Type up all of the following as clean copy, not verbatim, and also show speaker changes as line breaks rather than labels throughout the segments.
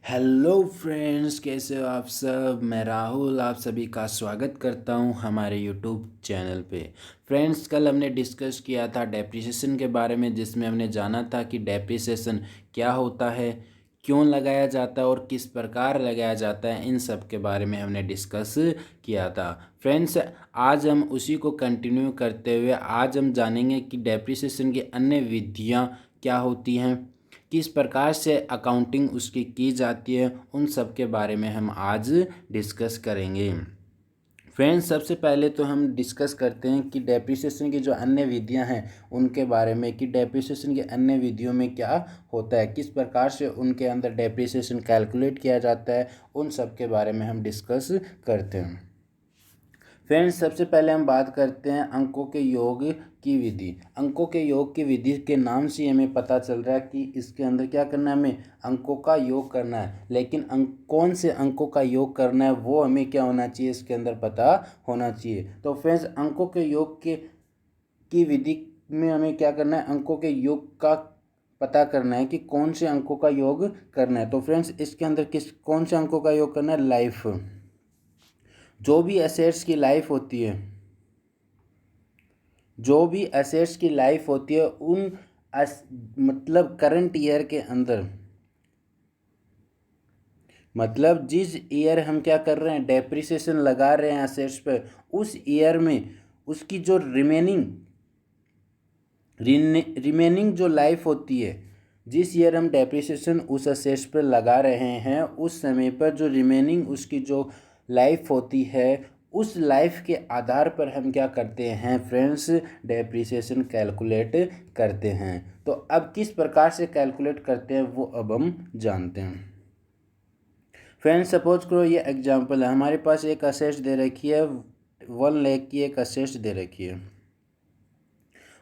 Hello friends, कैसे हो आप सब। मैं राहुल आप सभी का स्वागत करता हूं हमारे यूट्यूब चैनल पे। फ्रेंड्स, कल हमने डिस्कस किया था डेप्रिसिएशन के बारे में, जिसमें हमने जाना था कि डेप्रिसिएशन क्या होता है, क्यों लगाया जाता है और किस प्रकार लगाया जाता है। इन सब के बारे में हमने डिस्कस किया था। फ्रेंड्स, आज हम उसी को कंटिन्यू करते हुए आज हम जानेंगे कि डेप्रिसिएशन की अन्य विधियाँ क्या होती हैं, किस प्रकार से अकाउंटिंग उसकी की जाती है। उन सब के बारे में हम आज डिस्कस करेंगे। फ्रेंड्स, सबसे पहले तो हम डिस्कस करते हैं कि डेप्रिसिएशन की जो अन्य विधियां हैं उनके बारे में, कि डेप्रिसिएशन की अन्य विधियों में क्या होता है, किस प्रकार से उनके अंदर डेप्रिसिएशन कैलकुलेट किया जाता है। उन सब के बारे में हम डिस्कस करते हैं। फ्रेंड्स, सबसे पहले हम बात करते हैं अंकों के योग की विधि। अंकों के योग की विधि के नाम से हमें पता चल रहा है कि इसके अंदर क्या करना है, हमें अंकों का योग करना है। लेकिन कौन से अंकों का योग करना है वो हमें क्या होना चाहिए, इसके अंदर पता होना चाहिए। तो फ्रेंड्स, अंकों के योग के की विधि में हमें क्या करना है, अंकों के योग का पता करना है कि कौन से अंकों का योग करना है। तो फ्रेंड्स, इसके अंदर कौन से अंकों का योग करना है, लाइफ। जो भी एसेट्स की लाइफ होती है, जो भी एसेट्स की लाइफ होती है उन मतलब करंट ईयर के अंदर, मतलब जिस ईयर हम क्या कर रहे हैं, डेप्रिसिएशन लगा रहे हैं एसेट्स पे, उस ईयर में उसकी जो रिमेनिंग जो लाइफ होती है, जिस ईयर हम डेप्रिसिएशन उस एसेट्स पर लगा रहे हैं उस समय पर जो रिमेनिंग उसकी जो लाइफ होती है, उस लाइफ के आधार पर हम क्या करते हैं फ्रेंड्स, डेप्रिसिएशन कैलकुलेट करते हैं। तो अब किस प्रकार से कैलकुलेट करते हैं वो अब हम जानते हैं। फ्रेंड्स, सपोज करो ये एग्जांपल है, हमारे पास एक असेट्स दे रखी है 1 लाख की, एक असेट्स दे रखी है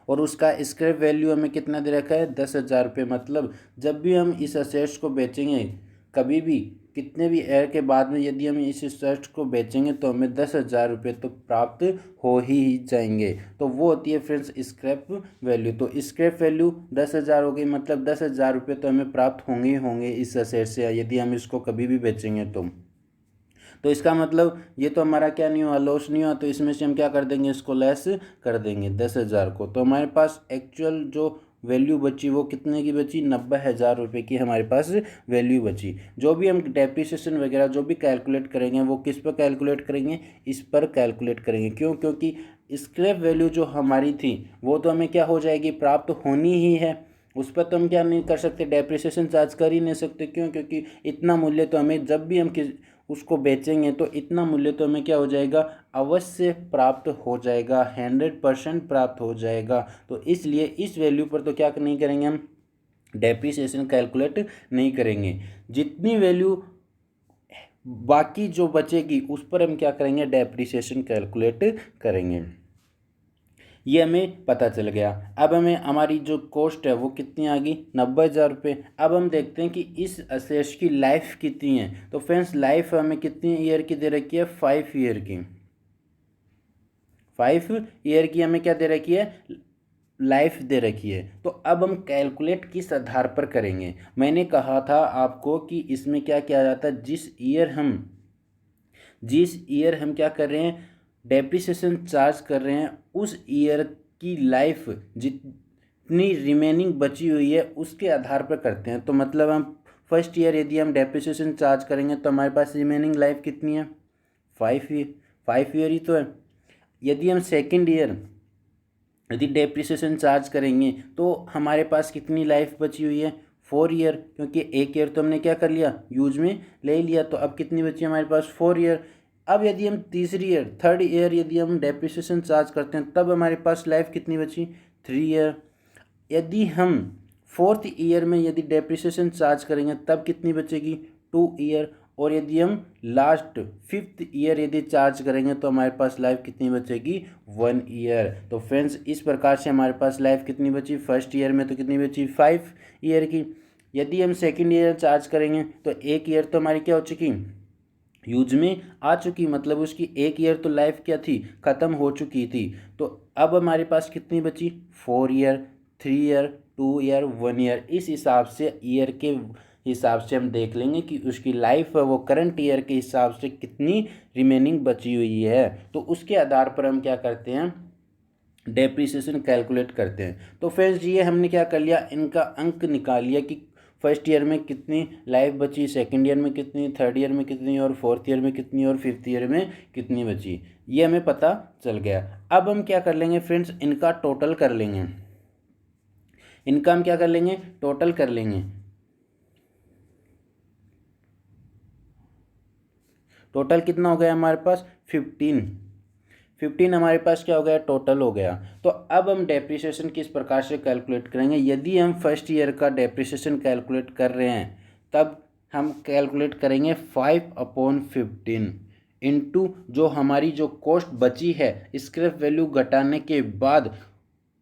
और उसका स्क्रैप वैल्यू हमें कितना दे रखा है, 10,000 रुपये। मतलब जब भी हम इस असेट्स को बेचेंगे, कभी भी कितने भी एयर के बाद में यदि हम इस असेट्स को बेचेंगे तो हमें 10,000 रुपये तो प्राप्त हो ही जाएंगे। तो वो होती है फ्रेंड्स स्क्रैप वैल्यू। तो स्क्रैप वैल्यू 10,000 हो गई, मतलब 10,000 रुपये तो हमें प्राप्त होंगे ही होंगे इस असेट से, यदि हम इसको कभी भी बेचेंगे तो इसका मतलब ये तो हमारा क्या नहीं हुआ, लॉस नहीं हुआ। तो इसमें से हम क्या कर देंगे, इसको लेस कर देंगे 10,000 को। तो हमारे पास एक्चुअल जो वैल्यू बची वो कितने की बची, 90,000 रुपये की हमारे पास वैल्यू बची। जो भी हम डेप्रिसिएशन वगैरह जो भी कैलकुलेट करेंगे वो किस पर कैलकुलेट करेंगे, इस पर कैलकुलेट करेंगे। क्यों? क्योंकि स्क्रैप वैल्यू जो हमारी थी वो तो हमें क्या हो जाएगी, प्राप्त होनी ही है। उस पर तो हम क्या नहीं कर सकते, डेप्रिसिएशन चार्ज कर ही नहीं सकते। क्यों? क्योंकि इतना मूल्य तो हमें जब भी हम उसको बेचेंगे तो इतना मूल्य तो हमें क्या हो जाएगा, अवश्य प्राप्त हो जाएगा, 100% प्राप्त हो जाएगा। तो इसलिए इस वैल्यू पर तो क्या नहीं करेंगे, हम डेप्रिसिएशन कैलकुलेट नहीं करेंगे। जितनी वैल्यू बाकी जो बचेगी उस पर हम क्या करेंगे, डेप्रिसिएशन कैलकुलेट करेंगे। ये हमें पता चल गया। अब हमें हमारी जो कॉस्ट है वो कितनी आ गई, 90,000 रुपये। अब हम देखते हैं कि इस असेट्स की लाइफ कितनी है। तो फ्रेंड्स, लाइफ हमें कितनी ईयर की दे रखी है, 5 ईयर की। 5 ईयर की हमें क्या दे रखी है, लाइफ दे रखी है। तो अब हम कैलकुलेट किस आधार पर करेंगे। मैंने कहा था आपको कि इसमें क्या किया जाता है, जिस ईयर हम क्या कर रहे हैं, डेप्रिसिएशन चार्ज कर रहे हैं, उस ईयर की लाइफ जितनी रिमेनिंग बची हुई है उसके आधार पर करते हैं। तो मतलब हम फर्स्ट ईयर यदि हम डेप्रिसिएशन चार्ज करेंगे तो हमारे पास रिमेनिंग लाइफ कितनी है, 5 ईयर। 5 ईयर ही तो है। यदि हम सेकेंड ईयर यदि डेप्रिसिएशन चार्ज करेंगे तो हमारे पास कितनी लाइफ बची हुई है, 4 ईयर। क्योंकि एक ईयर तो हमने क्या कर लिया, यूज में ले लिया। तो अब कितनी बची हमारे पास, 4 ईयर। अब यदि हम थर्ड ईयर यदि हम डेप्रिसिएशन चार्ज करते हैं तब हमारे पास लाइफ कितनी बची, 3 ईयर। यदि हम फोर्थ ईयर में यदि डेप्रिसिएशन चार्ज करेंगे तब कितनी बचेगी, 2 ईयर। और यदि हम लास्ट 5th ईयर यदि चार्ज करेंगे तो हमारे पास लाइफ कितनी बचेगी, 1 ईयर। तो फ्रेंड्स, इस प्रकार से हमारे पास लाइफ कितनी बची, फर्स्ट ईयर में तो कितनी बची, 5 ईयर की। यदि हम सेकेंड ईयर चार्ज करेंगे तो 1 ईयर तो हमारी क्या हो चुकी, यूज में आ चुकी। मतलब उसकी 1 ईयर तो लाइफ क्या थी, ख़त्म हो चुकी थी। तो अब हमारे पास कितनी बची, 4 ईयर, 3 ईयर, 2 ईयर, 1 ईयर। इस हिसाब से ईयर के हिसाब से हम देख लेंगे कि उसकी लाइफ वो करंट ईयर के हिसाब से कितनी रिमेनिंग बची हुई है। तो उसके आधार पर हम क्या करते हैं, डेप्रिसिएशन कैलकुलेट करते हैं। तो फ्रेंड्स ये हमने क्या कर लिया, इनका अंक निकाल लिया कि फर्स्ट ईयर में कितनी लाइफ बची, सेकंड ईयर में कितनी, थर्ड ईयर में कितनी, और फोर्थ ईयर में कितनी, और फिफ्थ ईयर में कितनी बची, ये हमें पता चल गया। अब हम क्या कर लेंगे फ्रेंड्स, इनका टोटल कर लेंगे। इनका हम क्या कर लेंगे, टोटल कर लेंगे। टोटल कितना हो गया हमारे पास, 15 हमारे पास क्या हो गया, टोटल हो गया। तो अब हम डेप्रिसिएशन किस प्रकार से कैलकुलेट करेंगे। यदि हम फर्स्ट ईयर का डेप्रिसिएशन कैलकुलेट कर रहे हैं तब हम कैलकुलेट करेंगे 5/15 इंटू जो हमारी जो कॉस्ट बची है स्क्रैप वैल्यू घटाने के बाद,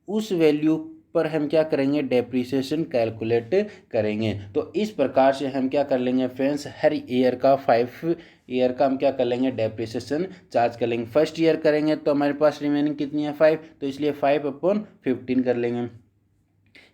उस वैल्यू पर हम क्या करेंगे, डेप्रिसिएशन कैलकुलेट करेंगे। तो इस प्रकार से हम क्या कर लेंगे फ्रेंड्स, हर ईयर का 5 ईयर का हम क्या कर लेंगे, डेप्रिसिएशन चार्ज कर लेंगे। फर्स्ट ईयर करेंगे तो हमारे पास रिमेनिंग कितनी है, 5, तो इसलिए 5/15 कर लेंगे।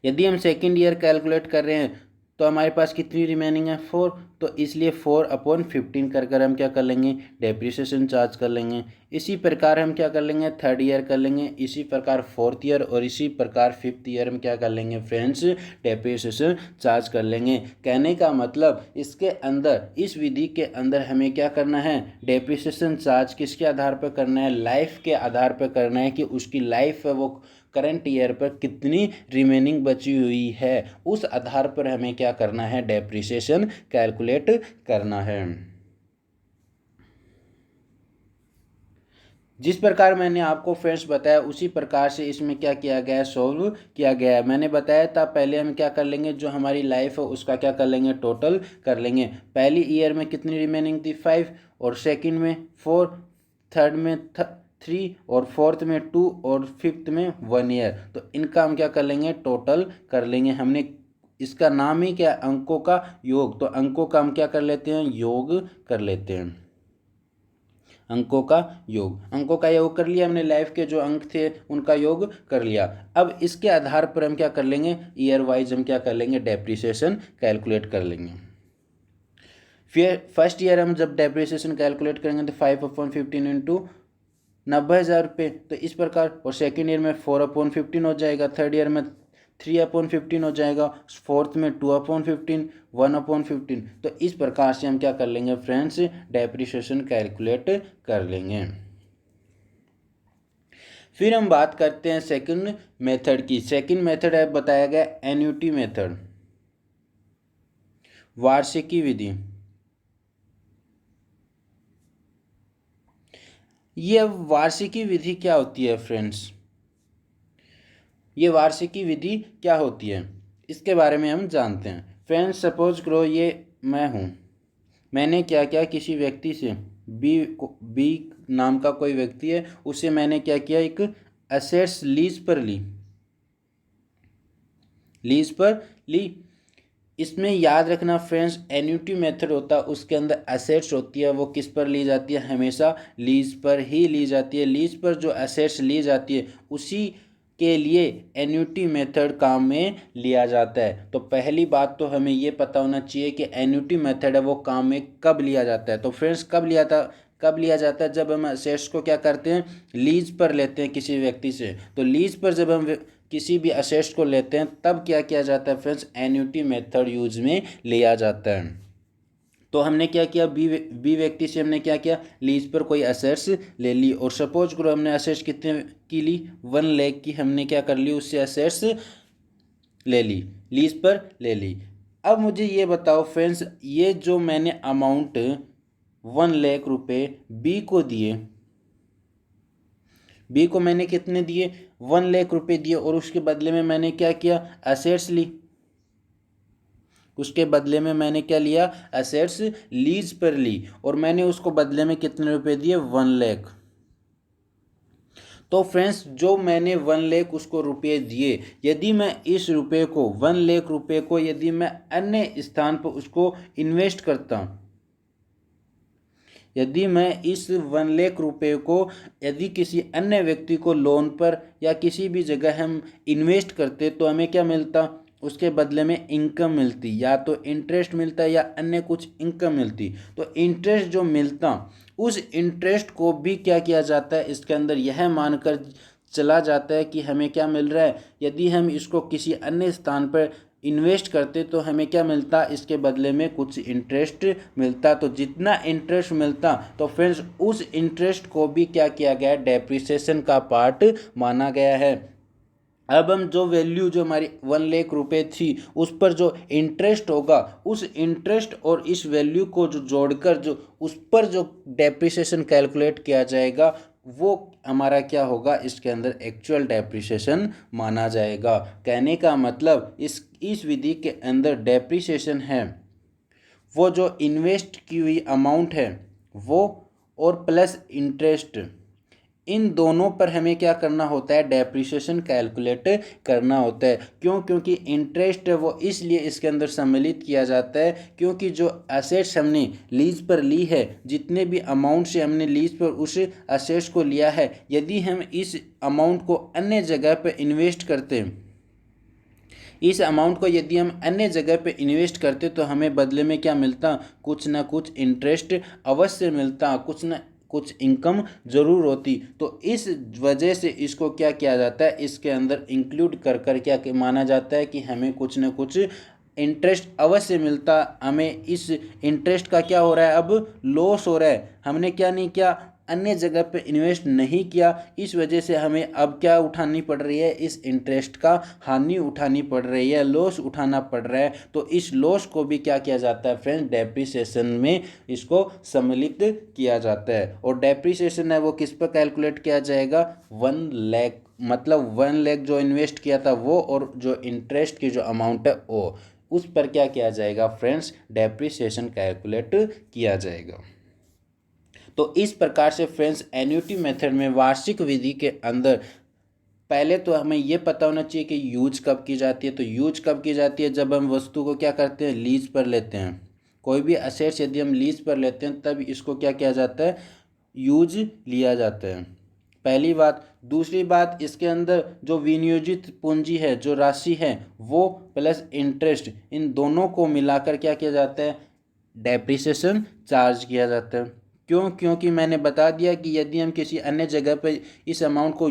यदि हम सेकेंड ईयर कैलकुलेट कर रहे हैं तो हमारे पास कितनी रिमेनिंग है, 4, तो इसलिए 4/15 कर हम क्या कर लेंगे, डेप्रिसिएशन चार्ज कर लेंगे। इसी प्रकार हम क्या कर लेंगे, थर्ड ईयर कर लेंगे, इसी प्रकार फोर्थ ईयर, और इसी प्रकार फिफ्थ ईयर में क्या कर लेंगे फ्रेंड्स, डेप्रिसिएशन चार्ज कर लेंगे। कहने का मतलब इसके अंदर, इस विधि के अंदर हमें क्या करना है, डेप्रिसिएशन चार्ज किसके आधार पर करना है, लाइफ के आधार पर करना है कि उसकी लाइफ है वो करंट ईयर पर कितनी रिमेनिंग बची हुई है, उस आधार पर हमें क्या करना है, डेप्रिसिएशन कैलकुलेट करना है। जिस प्रकार मैंने आपको फ्रेंड्स बताया उसी प्रकार से इसमें क्या किया गया है, सॉल्व किया गया है। मैंने बताया था पहले हम क्या कर लेंगे, जो हमारी लाइफ है उसका क्या कर लेंगे, टोटल कर लेंगे। पहली ईयर में कितनी रिमेनिंग थी, 5, और सेकंड में 4, थर्ड में 3, और फोर्थ में 2, और फिफ्थ में 1 ईयर। तो इनका हम क्या कर लेंगे, टोटल कर लेंगे। हमने इसका नाम ही क्या, अंकों का योग, तो अंकों का हम क्या कर लेते हैं, योग कर लेते हैं। अंकों का योग, अंकों का योग कर लिया हमने, लाइफ के जो अंक थे उनका योग कर लिया। अब इसके आधार पर हम क्या कर लेंगे, ईयर वाइज हम क्या कर लेंगे, डेप्रिसिएशन कैलकुलेट कर लेंगे। फिर फर्स्ट ईयर हम जब डेप्रिसिएशन कैलकुलेट करेंगे तो 5/15 इंटू 90,000 रुपये, तो इस प्रकार। और सेकेंड ईयर में 4/15 हो जाएगा, थर्ड ईयर में 3/15 हो जाएगा, फोर्थ में 2/15, 1/15। तो इस प्रकार से हम क्या कर लेंगे फ्रेंड्स, डेप्रिसिएशन कैलकुलेट कर लेंगे। फिर हम बात करते हैं सेकंड मेथड की। सेकंड मेथड है बताया गया एन्युटी मेथड, वार्षिकी विधि। ये वार्षिकी विधि क्या होती है फ्रेंड्स, ये वार्षिकी विधि क्या होती है इसके बारे में हम जानते हैं। फ्रेंड्स सपोज करो ये मैं हूँ, मैंने क्या किया, किसी व्यक्ति से बी नाम का कोई व्यक्ति है, उसे मैंने क्या किया, एक असेट्स लीज पर ली। इसमें याद रखना फ्रेंड्स, एन्युटी मेथड होता है उसके अंदर एसेट्स होती है वो किस पर ली जाती है, हमेशा लीज पर ही ली जाती है। लीज पर जो एसेट्स ली जाती है उसी के लिए एन्युटी मेथड काम में लिया जाता है। तो पहली बात तो हमें ये पता होना चाहिए कि एन्युटी मेथड है वो काम में कब लिया जाता है। तो फ्रेंड्स कब लिया जाता है, जब हम एसेट्स को क्या करते हैं, लीज पर लेते हैं किसी व्यक्ति से। तो लीज पर जब हम किसी भी असेट्स को लेते हैं तब क्या किया जाता है फ्रेंड्स, एन्युटी मेथड यूज में लिया जाता है। तो हमने क्या किया, बी व्यक्ति से हमने क्या किया, लीज पर कोई असेट्स ले ली। और सपोज करो हमने असेट्स कितने की ली, 1 लाख की हमने क्या कर ली, उससे असेट्स ले ली, लीज पर ले ली। अब मुझे ये बताओ फ्रेंड्स, ये जो मैंने अमाउंट 1 लाख रुपए बी को मैंने कितने दिए, 1 लाख रुपए दिए, और उसके बदले में मैंने क्या किया, असेट्स ली। उसके बदले में मैंने क्या लिया, असेट्स लीज पर ली, और मैंने उसको बदले में कितने रुपए दिए, 1 लाख। तो फ्रेंड्स जो मैंने 1 लाख उसको रुपये दिए, यदि मैं इस रुपये को 1 लाख रुपये को यदि मैं अन्य स्थान पर उसको इन्वेस्ट करता हूँ, यदि मैं इस 1 लाख रुपये को यदि किसी अन्य व्यक्ति को लोन पर या किसी भी जगह हम इन्वेस्ट करते तो हमें क्या मिलता, उसके बदले में इनकम मिलती, या तो इंटरेस्ट मिलता या अन्य कुछ इनकम मिलती। तो इंटरेस्ट जो मिलता, उस इंटरेस्ट को भी क्या किया जाता है, इसके अंदर यह मानकर चला जाता है कि हमें क्या मिल रहा है। यदि हम इसको किसी अन्य स्थान पर इन्वेस्ट करते तो हमें क्या मिलता, इसके बदले में कुछ इंटरेस्ट मिलता। तो जितना इंटरेस्ट मिलता, तो फ्रेंड्स उस इंटरेस्ट को भी क्या किया गया है, डेप्रिसिएशन का पार्ट माना गया है। अब हम जो वैल्यू जो हमारी 1 लाख रुपए थी, उस पर जो इंटरेस्ट होगा, उस इंटरेस्ट और इस वैल्यू को जो जोड़कर जो उस पर जो डेप्रिसिएशन कैलकुलेट किया जाएगा, वो हमारा क्या होगा, इसके अंदर एक्चुअल डेप्रिसिएशन माना जाएगा। कहने का मतलब इस विधि के अंदर डेप्रिसिएशन है वो जो इन्वेस्ट की हुई अमाउंट है वो, और प्लस इंटरेस्ट, इन दोनों पर हमें क्या करना होता है, डेप्रिसिएशन कैलकुलेट करना होता है। क्यों? क्योंकि इंटरेस्ट है वो इसलिए इसके अंदर सम्मिलित किया जाता है क्योंकि जो असेट्स हमने लीज पर ली है, जितने भी अमाउंट से हमने लीज पर उस असेट्स को लिया है, यदि हम इस अमाउंट को अन्य जगह पर इन्वेस्ट करते हैं, इस अमाउंट को यदि हम अन्य जगह पे इन्वेस्ट करते तो हमें बदले में क्या मिलता, कुछ ना कुछ इंटरेस्ट अवश्य मिलता, कुछ ना कुछ इनकम ज़रूर होती। तो इस वजह से इसको क्या किया जाता है, इसके अंदर इंक्लूड कर कर क्या माना जाता है कि हमें कुछ ना कुछ इंटरेस्ट अवश्य मिलता। हमें इस इंटरेस्ट का क्या हो रहा है, अब लॉस हो रहा है, हमने क्या नहीं किया, अन्य जगह पे इन्वेस्ट नहीं किया, इस वजह से हमें अब क्या उठानी पड़ रही है, इस इंटरेस्ट का हानि उठानी पड़ रही है, लॉस उठाना पड़ रहा है। तो इस लॉस को भी क्या किया जाता है फ्रेंड्स, डेप्रिसिएशन में इसको सम्मिलित किया जाता है। और डेप्रिसिएशन है वो किस पर कैलकुलेट किया जाएगा, 1 लाख, मतलब 1 लाख जो इन्वेस्ट किया था वो, और जो इंटरेस्ट की जो अमाउंट है वो, उस पर क्या किया जाएगा फ्रेंड्स, डेप्रिसिएशन कैलकुलेट किया जाएगा। तो इस प्रकार से फ्रेंड्स एन्युटी मेथड में, वार्षिक विधि के अंदर, पहले तो हमें ये पता होना चाहिए कि यूज कब की जाती है। तो यूज कब की जाती है, जब हम वस्तु को क्या करते हैं, लीज पर लेते हैं। कोई भी असेट्स यदि हम लीज पर लेते हैं तब इसको क्या किया जाता है, यूज लिया जाता है, पहली बात। दूसरी बात, इसके अंदर जो विनियोजित पूंजी है, जो राशि है वो, प्लस इंटरेस्ट, इन दोनों को मिलाकर क्या किया जाता है, डेप्रिसिएशन चार्ज किया जाता है। क्यों? क्योंकि मैंने बता दिया कि यदि हम किसी अन्य जगह पर इस अमाउंट को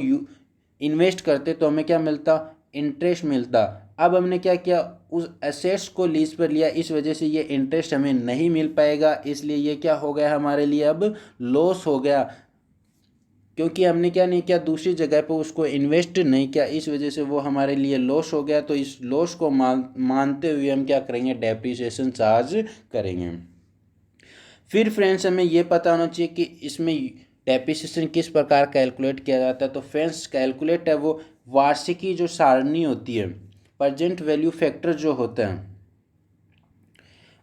इन्वेस्ट करते तो हमें क्या मिलता, इंटरेस्ट मिलता। अब हमने क्या किया, उस एसेट्स को लीज पर लिया, इस वजह से ये इंटरेस्ट हमें नहीं मिल पाएगा, इसलिए ये क्या हो गया हमारे लिए, अब लॉस हो गया, क्योंकि हमने क्या नहीं किया, दूसरी जगह पर उसको इन्वेस्ट नहीं किया, इस वजह से वो हमारे लिए लॉस हो गया। तो इस लॉस को मानते हुए हम क्या करेंगे, डेप्रिसिएशन चार्ज करेंगे। फिर फ्रेंड्स हमें ये पता होना चाहिए कि इसमें डेप्रिसिएशन किस प्रकार कैलकुलेट किया जाता है। तो फ्रेंड्स कैलकुलेट है वो, वार्षिकी जो सारणी होती है, प्रेजेंट वैल्यू फैक्टर जो होता है,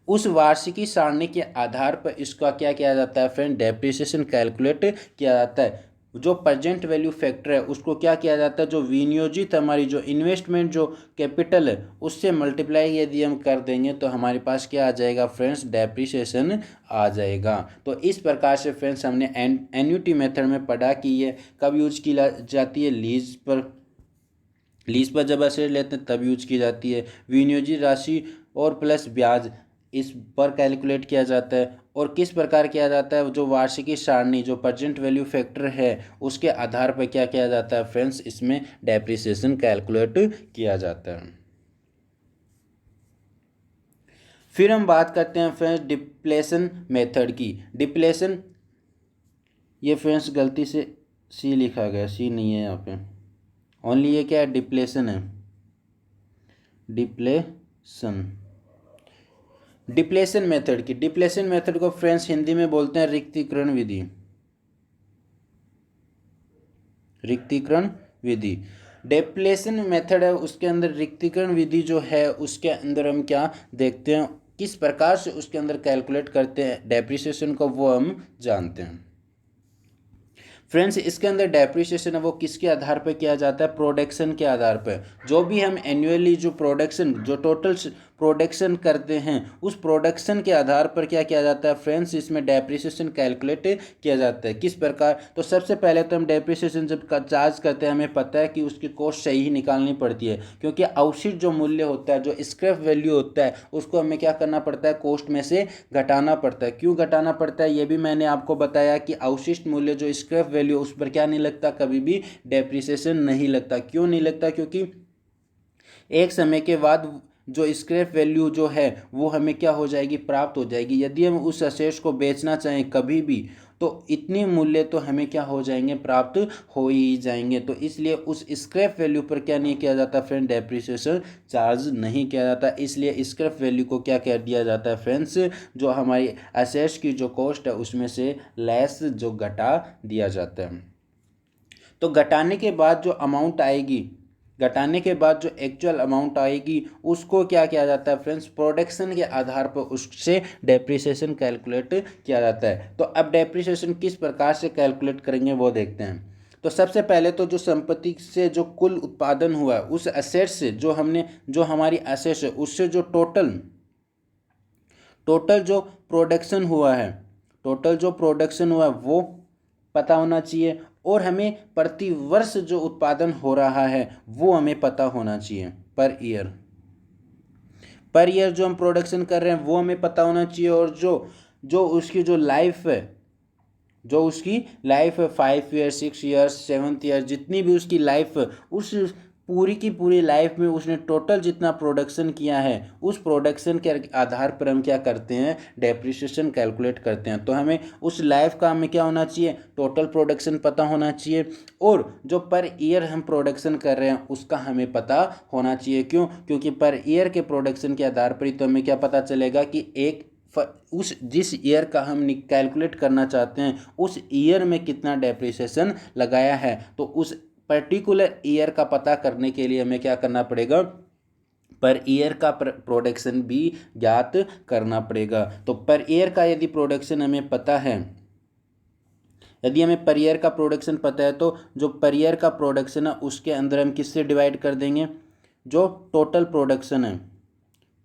उस वार्षिकी सारणी के आधार पर इसका क्या किया जाता है फ्रेंड, डेप्रिसिएशन कैलकुलेट किया जाता है। जो प्रेजेंट वैल्यू फैक्टर है उसको क्या किया जाता है, जो विनियोजित हमारी जो इन्वेस्टमेंट जो कैपिटल है उससे मल्टीप्लाई यदि हम कर देंगे तो हमारे पास क्या आ जाएगा फ्रेंड्स, डेप्रिसिएशन आ जाएगा। तो इस प्रकार से फ्रेंड्स हमने एन्युटी मेथड में पढ़ा कि ये कब यूज की जाती है, लीज पर जब असेट लेते हैं तब यूज की जाती है। विनियोजित राशि और प्लस ब्याज, इस पर कैलकुलेट किया जाता है। और किस प्रकार किया जाता है, जो वार्षिकी सारणी जो प्रेजेंट वैल्यू फैक्टर है उसके आधार पर क्या किया जाता है फ्रेंड्स, इसमें डेप्रिसिएशन कैलकुलेट किया जाता है। फिर हम बात करते हैं फ्रेंड्स डिप्लेशन मेथड की। डिप्लेशन, ये फ्रेंड्स गलती से सी लिखा गया, सी नहीं है यहाँ पे, ओनली ये क्या है, डिप्लेशन है, डिप्लेशन मेथड की। डिप्लेशन मेथड को फ्रेंड्स हिंदी में बोलते हैं रिक्तीकरण विधि, रिक्तीकरण विधि। डिप्लेशन मेथड है उसके अंदर रिक्तीकरण विधि जो है उसके अंदर हम क्या देखते हैं, किस प्रकार से उसके अंदर कैलकुलेट करते हैं डेप्रिसिएशन को, वो हम जानते हैं। फ्रेंड्स इसके अंदर डेप्रिसिएशन है वो किसके आधार पर किया जाता है, प्रोडक्शन के आधार पर। जो भी हम एनुअली जो प्रोडक्शन, जो टोटल प्रोडक्शन करते हैं उस प्रोडक्शन के आधार पर क्या किया जाता है फ्रेंड्स, इसमें डेप्रिसिएशन कैलकुलेट किया जाता है। किस प्रकार, तो सबसे पहले तो हम डेप्रिसिएशन जब चार्ज करते हैं हमें पता है कि उसकी कॉस्ट सही ही निकालनी पड़ती है, क्योंकि अवशिष्ट जो मूल्य होता है, जो स्क्रैप वैल्यू होता है, उसको हमें क्या करना पड़ता है, कॉस्ट में से घटाना पड़ता है। क्यों घटाना पड़ता है ये भी मैंने आपको बताया कि अवशिष्ट मूल्य जो स्क्रैप वैल्यू, उस पर क्या नहीं लगता, कभी भी डेप्रिसिएशन नहीं लगता। क्यों नहीं लगता, क्योंकि एक समय के बाद जो स्क्रैप वैल्यू जो है वो हमें क्या हो जाएगी, प्राप्त हो जाएगी। यदि हम उस असेट्स को बेचना चाहें कभी भी, तो इतने मूल्य तो हमें क्या हो जाएंगे, प्राप्त हो ही जाएंगे। तो इसलिए उस स्क्रैप वैल्यू पर क्या नहीं किया जाता फ्रेंड, डेप्रिसिएशन चार्ज नहीं किया जाता। इसलिए स्क्रैप वैल्यू को क्या कह दिया जाता है फ्रेंड्स, जो हमारी असेट्स की जो कॉस्ट है उसमें से लेस जो घटा दिया जाता है। तो घटाने के बाद जो अमाउंट आएगी, घटाने के बाद जो एक्चुअल अमाउंट आएगी उसको क्या किया जाता है फ्रेंड्स, प्रोडक्शन के आधार पर उससे डेप्रिसिएशन कैलकुलेट किया जाता है। तो अब डेप्रिसिएशन किस प्रकार से कैलकुलेट करेंगे वो देखते हैं। तो सबसे पहले तो जो संपत्ति से जो कुल उत्पादन हुआ है उस एसेट से, जो हमारी एसेट्स है उससे जो टोटल जो प्रोडक्शन हुआ है, टोटल जो प्रोडक्शन हुआ है वो पता होना चाहिए, और हमें प्रति वर्ष जो उत्पादन हो रहा है वो हमें पता होना चाहिए। पर ईयर जो हम प्रोडक्शन कर रहे हैं वो हमें पता होना चाहिए, और जो उसकी जो लाइफ है, जो उसकी लाइफ है 5 ईयर 6 ईयर 7 ईयर, जितनी भी उसकी लाइफ है, उस पूरी की पूरी लाइफ में उसने टोटल जितना प्रोडक्शन किया है उस प्रोडक्शन के आधार पर हम क्या करते हैं, डेप्रिसिएशन कैलकुलेट करते हैं। तो हमें उस लाइफ का हमें क्या होना चाहिए, टोटल प्रोडक्शन पता होना चाहिए, और जो पर ईयर हम प्रोडक्शन कर रहे हैं उसका हमें पता होना चाहिए। क्यों, क्योंकि पर ईयर के प्रोडक्शन के आधार पर ही तो हमें क्या पता चलेगा कि उस जिस ईयर का हम कैलकुलेट करना चाहते हैं उस ईयर में कितना डेप्रिसिएशन लगाया है। तो उस पर्टिकुलर ईयर का पता करने के लिए हमें क्या करना पड़ेगा, पर ईयर का प्रोडक्शन भी ज्ञात करना पड़ेगा। तो पर ईयर का यदि प्रोडक्शन हमें पता है, यदि हमें पर ईयर का प्रोडक्शन पता है, तो जो पर ईयर का प्रोडक्शन है उसके अंदर हम किससे डिवाइड कर देंगे, जो टोटल प्रोडक्शन है,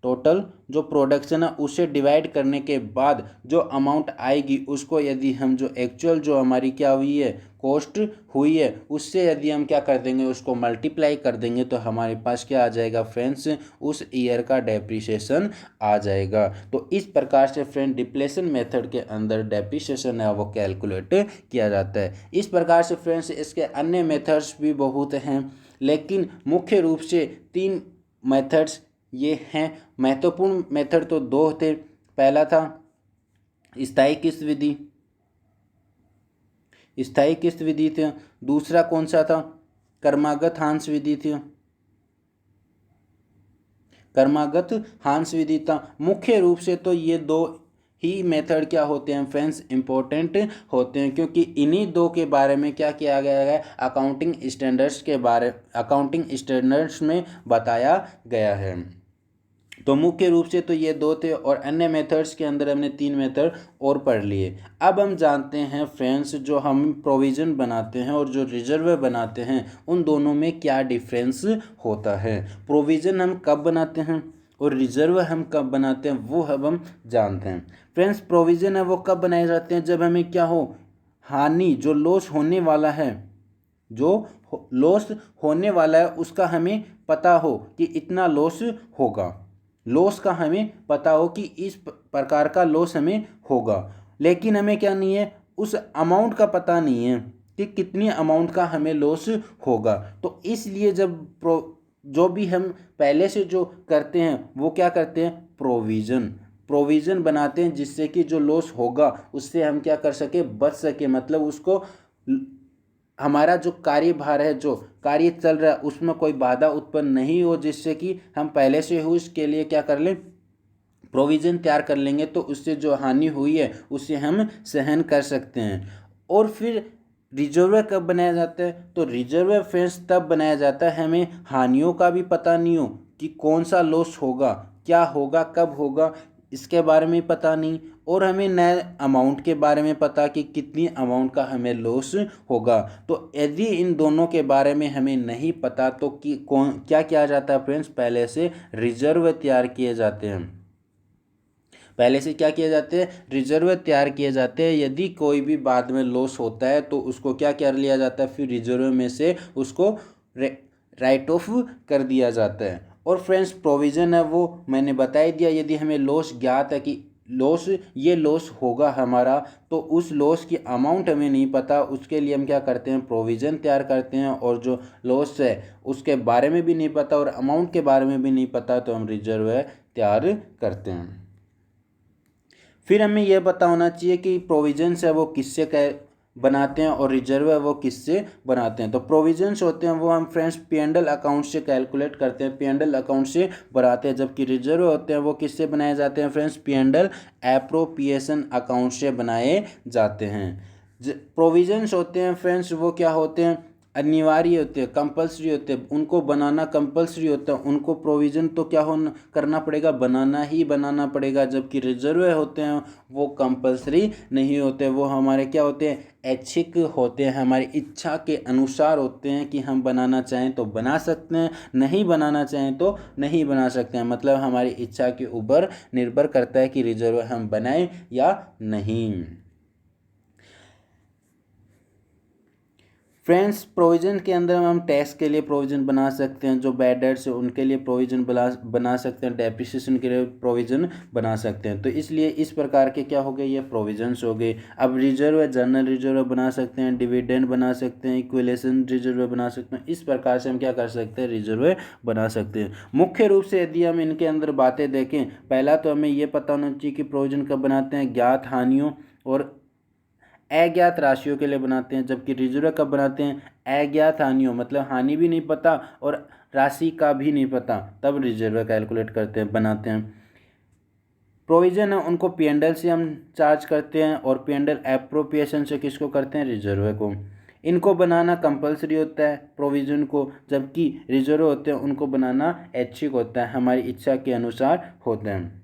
टोटल जो प्रोडक्शन है उसे डिवाइड करने के बाद जो अमाउंट आएगी उसको यदि हम जो एक्चुअल जो हमारी क्या हुई है, कॉस्ट हुई है, उससे यदि हम क्या कर देंगे, उसको मल्टीप्लाई कर देंगे, तो हमारे पास क्या आ जाएगा फ्रेंड्स, उस ईयर का डेप्रिसिएशन आ जाएगा। तो इस प्रकार से फ्रेंड डिप्लेशन मेथड के अंदर डेप्रिसिएशन है वो कैलकुलेट किया जाता है। इस प्रकार से फ्रेंड्स इसके अन्य मेथड्स भी बहुत हैं, लेकिन मुख्य रूप से 3 मेथड्स ये हैं। महत्वपूर्ण मेथड तो 2 थे। पहला था स्थायी किस्त विधि थी। दूसरा कौन सा था, क्रमागत हांस विधि थी, क्रमागत हांस विधि था। मुख्य रूप से तो ये 2 ही मेथड क्या होते हैं फ्रेंड्स, इंपॉर्टेंट होते हैं, क्योंकि इन्हीं 2 के बारे में क्या किया गया है, अकाउंटिंग स्टैंडर्ड्स में बताया गया है। तो मुख्य रूप से तो ये 2 थे, और अन्य मेथड्स के अंदर हमने 3 मेथड और पढ़ लिए। अब हम जानते हैं फ्रेंड्स, जो हम प्रोविज़न बनाते हैं और जो रिजर्व बनाते हैं उन दोनों में क्या डिफरेंस होता है। प्रोविज़न हम कब बनाते हैं और रिजर्व हम कब बनाते हैं वो अब हम जानते हैं। फ्रेंड्स प्रोविज़न है वो कब बनाए जाते हैं, जब हमें क्या हो, हानि जो लॉस होने वाला है, जो लॉस होने वाला है उसका हमें पता हो कि इतना लॉस होगा, लॉस का हमें पता हो कि इस प्रकार का लॉस हमें होगा, लेकिन हमें क्या नहीं है, उस अमाउंट का पता नहीं है कि कितनी अमाउंट का हमें लॉस होगा। तो इसलिए जो भी हम पहले से जो करते हैं वो क्या करते हैं, प्रोविज़न बनाते हैं, जिससे कि जो लॉस होगा उससे हम क्या कर सके, बच सके। मतलब उसको हमारा जो कार्यभार है, जो कार्य चल रहा है उसमें कोई बाधा उत्पन्न नहीं हो, जिससे कि हम पहले से ही उसके लिए क्या कर लें, प्रोविज़न तैयार कर लेंगे, तो उससे जो हानि हुई है उससे हम सहन कर सकते हैं। और फिर रिजर्व कब बनाया जाता है, तो रिजर्व फ्रेंड्स तब बनाया जाता है हमें हानियों का भी पता नहीं हो कि कौन सा लॉस होगा, क्या होगा, कब होगा, इसके बारे में पता नहीं, और हमें नए अमाउंट के बारे में पता कि कितनी अमाउंट का हमें लॉस होगा। तो यदि इन दोनों के बारे में हमें नहीं पता तो कि कौन क्या किया जाता है फ्रेंड्स, पहले से रिजर्व तैयार किए जाते हैं। पहले से क्या किए जाते हैं, रिजर्व तैयार किए जाते हैं। यदि कोई भी बाद में लॉस होता है तो उसको क्या कर लिया जाता है, फिर रिजर्व में से उसको राइट ऑफ कर दिया जाता है। और फ्रेंड्स प्रोविज़न है वो मैंने बता ही दिया, यदि हमें लॉस ज्ञात है कि ये लॉस होगा हमारा, तो उस लॉस की अमाउंट हमें नहीं पता, उसके लिए हम क्या करते हैं, प्रोविज़न तैयार करते हैं। और जो लॉस है उसके बारे में भी नहीं पता और अमाउंट के बारे में भी नहीं पता, तो हम रिजर्व तैयार करते हैं। फिर हमें यह पता होना चाहिए कि प्रोविजंस है वो किससे बनाते हैं और रिजर्व है वो किससे बनाते हैं। तो प्रोविजंस होते हैं वो हम फ्रेंड्स P&L अकाउंट से कैलकुलेट करते हैं, P&L अकाउंट से बनाते हैं। जबकि रिजर्व होते हैं वो किससे बनाए जाते हैं फ्रेंड्स, P&L एप्रोप्रिएशन अकाउंट से बनाए जाते हैं। प्रोविजंस होते हैं फ्रेंड्स वो क्या होते हैं, अनिवार्य होते हैं, कंपलसरी होते हैं, उनको बनाना कंपलसरी होता है, उनको प्रोविज़न तो क्या होना करना पड़ेगा, बनाना ही बनाना पड़ेगा। जबकि रिजर्व होते हैं वो कंपलसरी नहीं होते, वो हमारे क्या होते हैं, ऐच्छिक होते हैं, हमारी इच्छा के अनुसार होते हैं कि हम बनाना चाहें तो बना सकते हैं, नहीं बनाना चाहें तो नहीं बना सकते हैं। मतलब हमारी इच्छा के ऊपर निर्भर करता है कि रिजर्व हम बनाएं या नहीं। फ्रेंड्स प्रोविज़न के अंदर हम टैक्स के लिए प्रोविज़न बना सकते हैं, जो बैड डेट्स है उनके लिए प्रोविज़न बना सकते हैं, डेप्रिसिएशन के लिए प्रोविज़न बना सकते हैं। तो इसलिए इस प्रकार के क्या हो गए, ये प्रोविजंस हो गए। अब रिजर्व है, जनरल रिजर्व बना सकते हैं, डिविडेंड बना सकते हैं, इक्विलेशन रिजर्व बना सकते हैं। इस प्रकार से हम क्या कर सकते हैं, रिजर्व बना सकते हैं। मुख्य रूप से यदि हम इनके अंदर बातें देखें, पहला तो हमें ये पता होना चाहिए कि प्रोविज़न कब बनाते हैं, ज्ञात हानियों और अज्ञात राशियों के लिए बनाते हैं। जबकि रिजर्व कब बनाते हैं, अज्ञात हानियों, मतलब हानि भी नहीं पता और राशि का भी नहीं पता, तब रिजर्व कैलकुलेट करते हैं, बनाते हैं। प्रोविजन है उनको P&L से हम चार्ज करते हैं और P&L एप्रोप्रिएशन से किसको करते हैं, रिजर्व को। इनको बनाना कंपलसरी होता है प्रोविजन को, जबकि रिजर्व होते हैं उनको बनाना ऐच्छिक होता है, हमारी इच्छा के अनुसार होते हैं।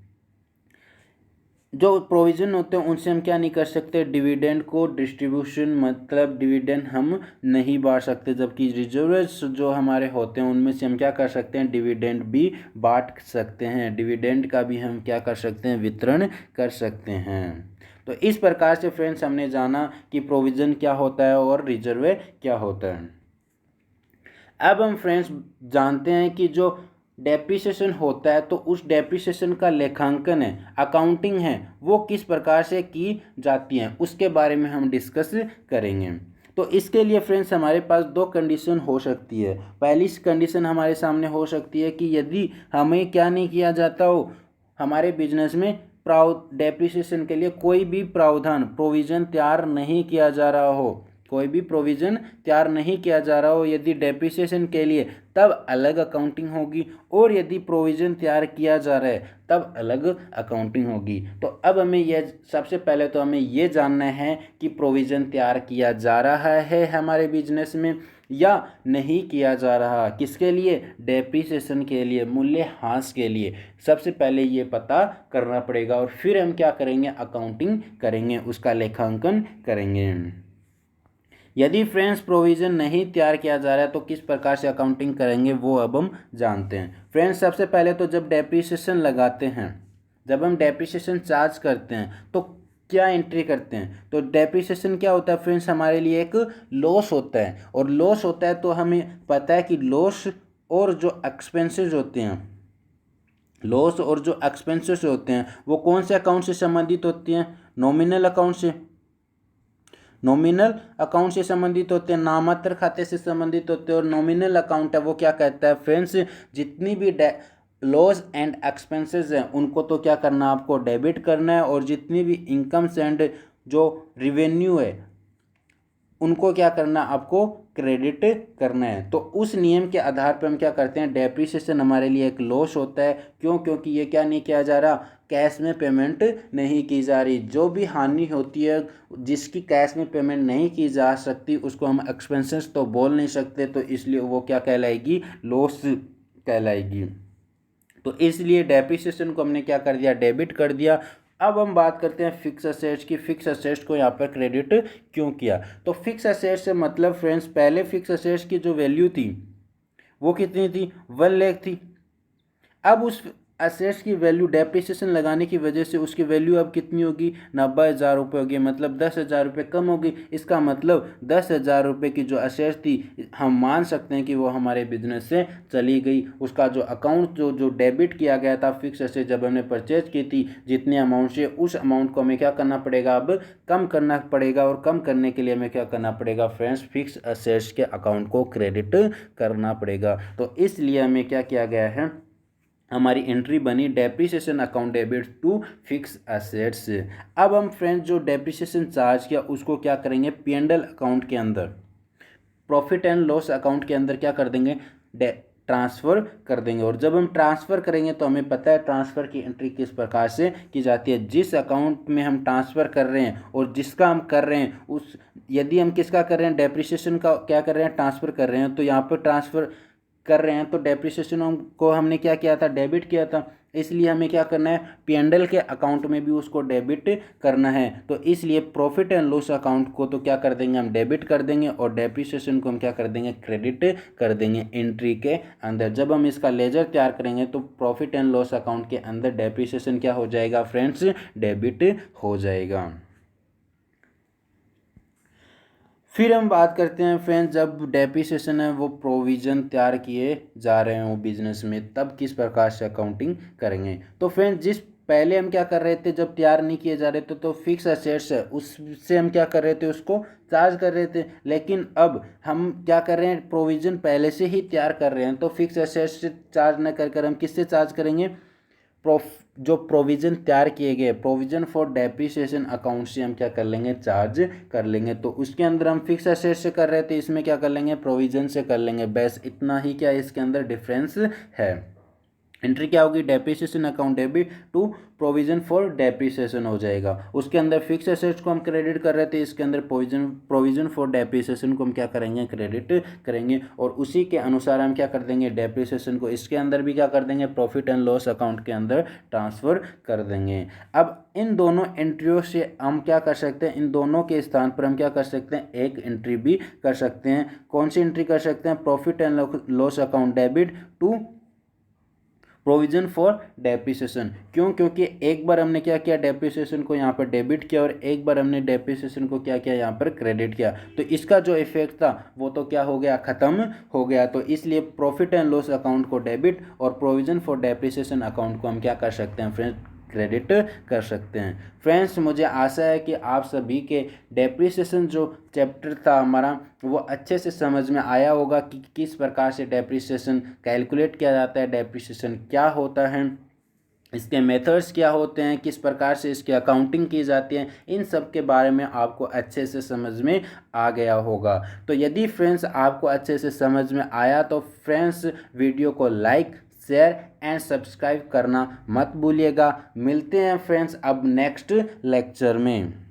जो प्रोविज़न होते हैं उनसे हम क्या नहीं कर सकते, डिविडेंड को डिस्ट्रीब्यूशन, मतलब डिविडेंड हम नहीं बांट सकते। जबकि रिजर्व्स जो हमारे होते हैं उनमें से हम क्या कर सकते हैं, डिविडेंड भी बांट सकते हैं, डिविडेंड का भी हम क्या कर सकते हैं, वितरण कर सकते हैं। तो इस प्रकार से फ्रेंड्स हमने जाना कि प्रोविज़न क्या होता है और रिजर्व क्या होता है। अब हम फ्रेंड्स जानते हैं कि जो डेप्रिसिएशन होता है तो उस डेप्रिसिएशन का लेखांकन है, अकाउंटिंग है, वो किस प्रकार से की जाती है उसके बारे में हम डिस्कस करेंगे। तो इसके लिए फ्रेंड्स हमारे पास दो कंडीशन हो सकती है। पहली कंडीशन हमारे सामने हो सकती है कि यदि हमें क्या नहीं किया जाता हो, हमारे बिजनेस में डेप्रिसिएशन के लिए कोई भी प्रावधान प्रोविज़न तैयार नहीं किया जा रहा हो, कोई भी प्रोविज़न तैयार नहीं किया जा रहा हो, यदि डेप्रिसिएशन के लिए तब अलग अकाउंटिंग होगी, और यदि प्रोविज़न तैयार किया जा रहा है तब अलग अकाउंटिंग होगी। तो अब हमें यह सबसे पहले तो हमें ये जानना है कि प्रोविज़न तैयार किया जा रहा है हमारे बिजनेस में या नहीं किया जा रहा, किसके लिए, डेप्रिसिएशन के लिए, मूल्यह्रास के लिए। सबसे पहले ये पता करना पड़ेगा और फिर हम क्या करेंगे, अकाउंटिंग करेंगे, उसका लेखांकन करेंगे। यदि फ्रेंड्स प्रोविज़न नहीं तैयार किया जा रहा है तो किस प्रकार से अकाउंटिंग करेंगे वो अब हम जानते हैं। फ्रेंड्स सबसे पहले तो जब डेप्रिसिएशन लगाते हैं, जब हम डेप्रिसिएशन चार्ज करते हैं तो क्या एंट्री करते हैं, तो डेप्रिसिएशन क्या होता है फ्रेंड्स, हमारे लिए एक लॉस होता है। और लॉस होता है तो हमें पता है कि लॉस और जो एक्सपेंसेस होते हैं, लॉस और जो एक्सपेंसेस होते हैं वो कौन से अकाउंट से संबंधित होती हैं, नॉमिनल अकाउंट से, नॉमिनल अकाउंट से संबंधित होते हैं, नामात्र खाते से संबंधित होते हैं। और नॉमिनल अकाउंट है वो क्या कहता है फ्रेंड्स, जितनी भी लॉस एंड एक्सपेंसेस हैं उनको तो क्या करना, आपको डेबिट करना है, और जितनी भी इनकम्स एंड जो रिवेन्यू है उनको क्या करना, आपको क्रेडिट करना है। तो उस नियम के आधार पर हम क्या करते हैं, डेप्रिसिएशन हमारे लिए एक लॉस होता है। क्यों, क्योंकि ये क्या नहीं किया जा रहा, कैश में पेमेंट नहीं की जा रही। जो भी हानि होती है जिसकी कैश में पेमेंट नहीं की जा सकती उसको हम एक्सपेंसेस तो बोल नहीं सकते, तो इसलिए वो क्या कहलाएगी, लॉस कहलाएगी। तो इसलिए डेप्रिसिएशन को हमने क्या कर दिया, डेबिट कर दिया। अब हम बात करते हैं फिक्स असेट्स की। फिक्स असेट्स को यहाँ पर क्रेडिट क्यों किया? तो फिक्स असेट्स से मतलब फ्रेंड्स, पहले फिक्स असेट्स की जो वैल्यू थी वो कितनी थी? 1 लाख थी। अब उस असेट्स की वैल्यू डेप्रिसिएशन लगाने की वजह से उसकी वैल्यू अब कितनी होगी? 90,000 रुपये होगी, मतलब 10,000 रुपये कम होगी। इसका मतलब 10,000 रुपये की जो असेट्स थी हम मान सकते हैं कि वो हमारे बिजनेस से चली गई। उसका जो अकाउंट जो डेबिट किया गया था फिक्स असेट जब हमने परचेज की थी जितने अमाउंट से, उस अमाउंट को हमें क्या करना पड़ेगा? अब कम करना पड़ेगा। और कम करने के लिए हमें क्या करना पड़ेगा फ्रेंड्स? फिक्स असेट्स के अकाउंट को क्रेडिट करना पड़ेगा। तो इसलिए हमें क्या किया गया है? हमारी एंट्री बनी depreciation account debit to fix assets. अब हम फ्रेंड्स जो डेप्रिसिएशन चार्ज किया उसको क्या करेंगे? P&L अकाउंट के अंदर, प्रॉफिट एंड लॉस अकाउंट के अंदर क्या कर देंगे? ट्रांसफ़र कर देंगे। और जब हम ट्रांसफ़र करेंगे तो हमें पता है ट्रांसफ़र की एंट्री किस प्रकार से की जाती है। जिस अकाउंट में हम ट्रांसफ़र कर रहे हैं और जिसका हम कर रहे हैं उस, यदि हम किसका कर रहे हैं? डेप्रिसिएशन का क्या कर रहे हैं? ट्रांसफ़र कर रहे हैं। तो यहाँ पर ट्रांसफ़र कर रहे हैं तो डेप्रिसिएशन को हमने क्या किया था? डेबिट किया था। इसलिए हमें क्या करना है? P&L के अकाउंट में भी उसको डेबिट करना है। तो इसलिए प्रॉफिट एंड लॉस अकाउंट को तो क्या कर देंगे? हम डेबिट कर देंगे और डेप्रिसिएशन को हम क्या कर देंगे? क्रेडिट कर देंगे एंट्री के अंदर। जब हम इसका लेजर तैयार करेंगे तो प्रॉफिट एंड लॉस अकाउंट के अंदर डेप्रिसिएशन क्या हो जाएगा फ्रेंड्स? डेबिट हो जाएगा। फिर हम बात करते हैं फ्रेंड्स, जब डेप्रिसिएशन है वो प्रोविज़न तैयार किए जा रहे हों बिजनेस में, तब किस प्रकार से अकाउंटिंग करेंगे? तो फ्रेंड्स, जिस पहले हम क्या कर रहे थे जब तैयार नहीं किए जा रहे थे तो फिक्स असेट्स है उससे हम क्या कर रहे थे? उसको चार्ज कर रहे थे। लेकिन अब हम क्या कर रहे हैं? प्रोविज़न पहले से ही तैयार कर रहे हैं तो फिक्स असेट्स से चार्ज न कर हम किससे चार्ज करेंगे? जो प्रोविज़न तैयार किए गए प्रोविज़न फॉर डेप्रिसिएशन अकाउंट से हम क्या कर लेंगे? चार्ज कर लेंगे। तो उसके अंदर हम फिक्स असेट से कर रहे थे, इसमें क्या कर लेंगे? प्रोविज़न से कर लेंगे। बस इतना ही क्या इसके अंदर डिफरेंस है। एंट्री क्या होगी? Depreciation account debit to provision for depreciation हो जाएगा। उसके अंदर फिक्स एसेट्स को हम क्रेडिट कर रहे थे, इसके अंदर प्रोविजन फॉर डेप्रिसिएशन को हम क्या करेंगे? क्रेडिट करेंगे। और उसी के अनुसार हम क्या कर देंगे? डेप्रिसिएशन को इसके अंदर भी क्या कर देंगे? प्रॉफिट एंड लॉस अकाउंट के अंदर ट्रांसफ़र कर देंगे। अब इन दोनों एंट्रियों से हम क्या कर सकते हैं? इन दोनों के स्थान पर हम क्या कर सकते हैं? एक एंट्री भी कर सकते हैं। कौन सी एंट्री कर सकते हैं? Profit and loss account debit to provision for depreciation. क्यों? क्योंकि एक बार हमने क्या किया? डेप्रिसिएशन को यहाँ पर डेबिट किया और एक बार हमने डेप्रिसिएशन को क्या किया? यहाँ पर क्रेडिट किया। तो इसका जो इफेक्ट था वो तो क्या हो गया? ख़त्म हो गया। तो इसलिए प्रॉफिट एंड लॉस अकाउंट को डेबिट और प्रोविजन फॉर डेप्रिसिएशन अकाउंट को हम क्या कर सकते हैं फ्रेंड्स? क्रेडिट कर सकते हैं। फ्रेंड्स, मुझे आशा है कि आप सभी के डेप्रिसिएशन जो चैप्टर था हमारा वो अच्छे से समझ में आया होगा कि किस प्रकार से डेप्रिसिएशन कैलकुलेट किया जाता है, डेप्रिसिएशन क्या होता है, इसके मेथड्स क्या होते हैं, किस प्रकार से इसकी अकाउंटिंग की जाती है। इन सब के बारे में आपको अच्छे से समझ में आ गया होगा। तो यदि फ्रेंड्स आपको अच्छे से समझ में आया तो फ्रेंड्स वीडियो को लाइक, शेयर एंड सब्सक्राइब करना मत भूलिएगा। मिलते हैं फ्रेंड्स अब नेक्स्ट लेक्चर में।